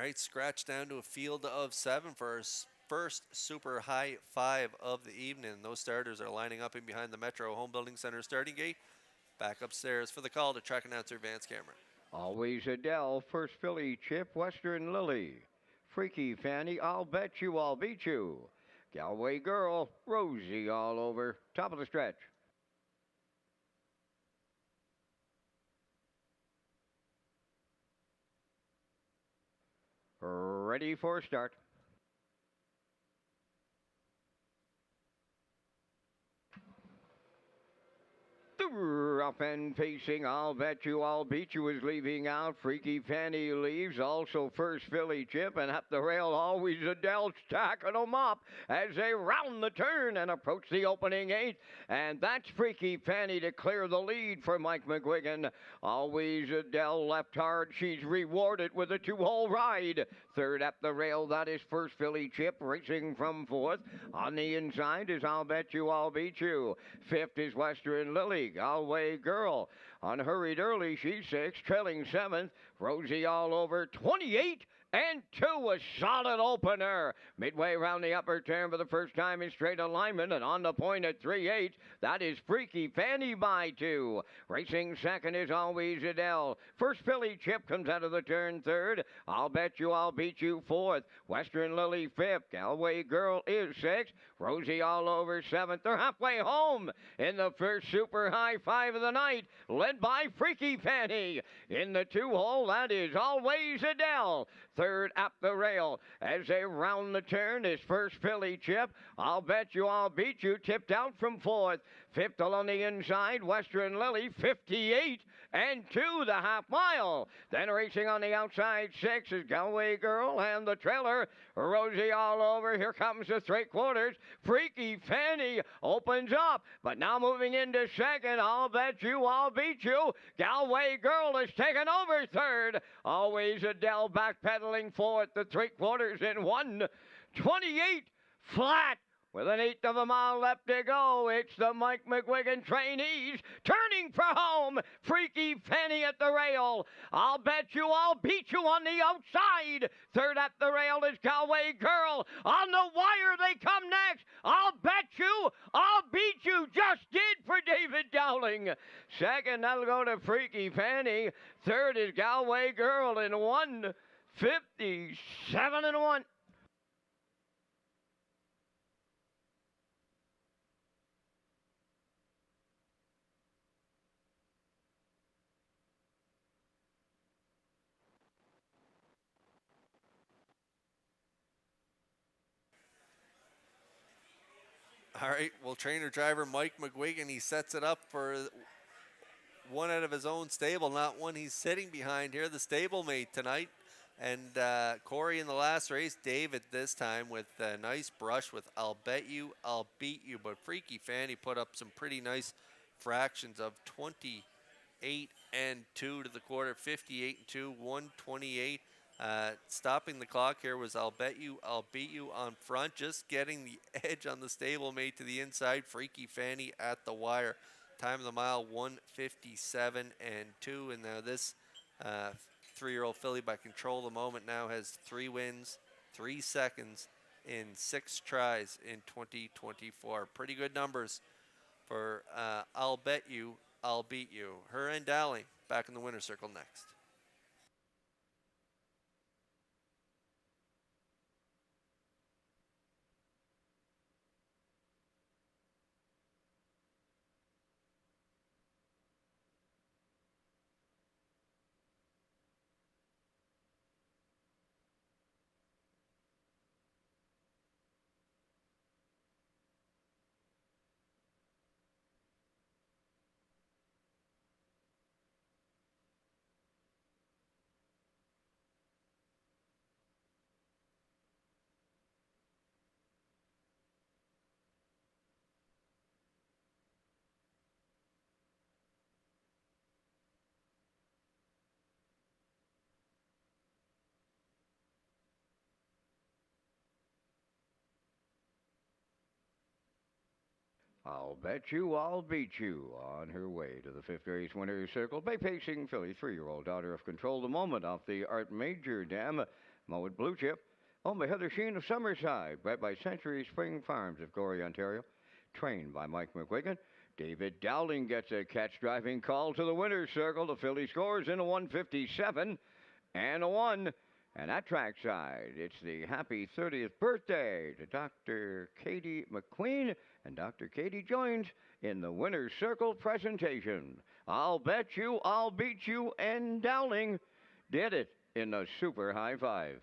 right, scratch down to a field of 7 for our first super high 5 of the evening. Those starters are lining up in behind the Metro Home Building Center starting gate. Back upstairs for the call to track announcer Vance Cameron. Always Adele, first filly, Chip, Western Lily. Freaky Fanny, I'll bet you I'll beat you. Galway Girl, Rosie all over, top of the stretch. Ready for start. Up and facing, I'll bet you I'll beat you is leaving out. Freaky Fanny leaves. Also first filly Chip and up the rail always Adele stacking them up as they round the turn and approach the opening eight. And that's Freaky Fanny to clear the lead for Mike McGuigan. Always Adele left hard. She's rewarded with a two-hole ride. Third up the rail, that is first filly Chip racing from fourth. On the inside is I'll bet you I'll beat you. Fifth is Western Lily. Galway Girl. Unhurried early, she's six, trailing seventh. Rosie all over 28 and 2, a solid opener. Midway around the upper turn for the first time in straight alignment and on the point at 3-8. That is Freaky Fanny by 2. Racing second is always Adele. First filly Chip comes out of the turn third. I'll bet you I'll beat you fourth. Western Lily fifth. Galway Girl is sixth. Rosie all over seventh. They're halfway home in the first super high 5 of the night, led by Freaky Fanny. In the two-hole, that is always Adele. Third up the rail as they round the turn is first filly Chip. I'll bet you I'll beat you, tipped out from fourth. Fifth along the inside, Western Lily, 58 and 2, the half mile. Then racing on the outside 6 is Galway Girl and the trailer, Rosie all over. Here comes the three-quarters. Freaky Fanny opens up, but now moving into second, I'll bet you I'll beat you. Galway Girl is taken over third. Always Adele backpedaling fourth. The three-quarters in 1:28 flat. With an eighth of a mile left to go, it's the Mike McGuigan trainees turning for home. Freaky Fanny at the rail. I'll bet you I'll beat you on the outside. Third at the rail is Galway Girl. On the wire they come next. I'll bet you I'll beat you. Just did for David Dowling. Second, that'll go to Freaky Fanny. Third is Galway Girl in 1:57 and 1. All right, well, trainer driver Mike McGuigan, he sets it up for one out of his own stable, not one he's sitting behind here, the stablemate tonight. And Corey in the last race, David this time with a nice brush with I'll bet you, I'll beat you. But Freaky Fanny put up some pretty nice fractions of 28 and 2 to the quarter, 58 and 2, 128. Stopping the clock here was I'll bet you, I'll beat you on front, just getting the edge on the stablemate to the inside. Freaky Fanny at the wire. Time of the mile 1:57 and 2. And now this 3-year-old filly by Control the Moment now has 3 wins, 3 seconds in 6 tries in 2024. Pretty good numbers for I'll bet you, I'll beat you. Her and Dowling back in the winner's circle next. I'll bet you I'll beat you on her way to the fifth race winner's circle by pacing filly 3-year-old daughter of Control the Moment off the Art Major Dam. Mowed Blue Chip, owned by Heather Sheen of Summerside, bred by Century Spring Farms of Gorey, Ontario, trained by Mike McGuigan. David Dowling gets a catch-driving call to the winner's circle. The filly scores in a 157 and a 1. And at trackside, it's the happy 30th birthday to Dr. Katie McQueen, and Dr. Katie joins in the winner's circle presentation. I'll bet you, I'll beat you, and Dowling did it in the super high five.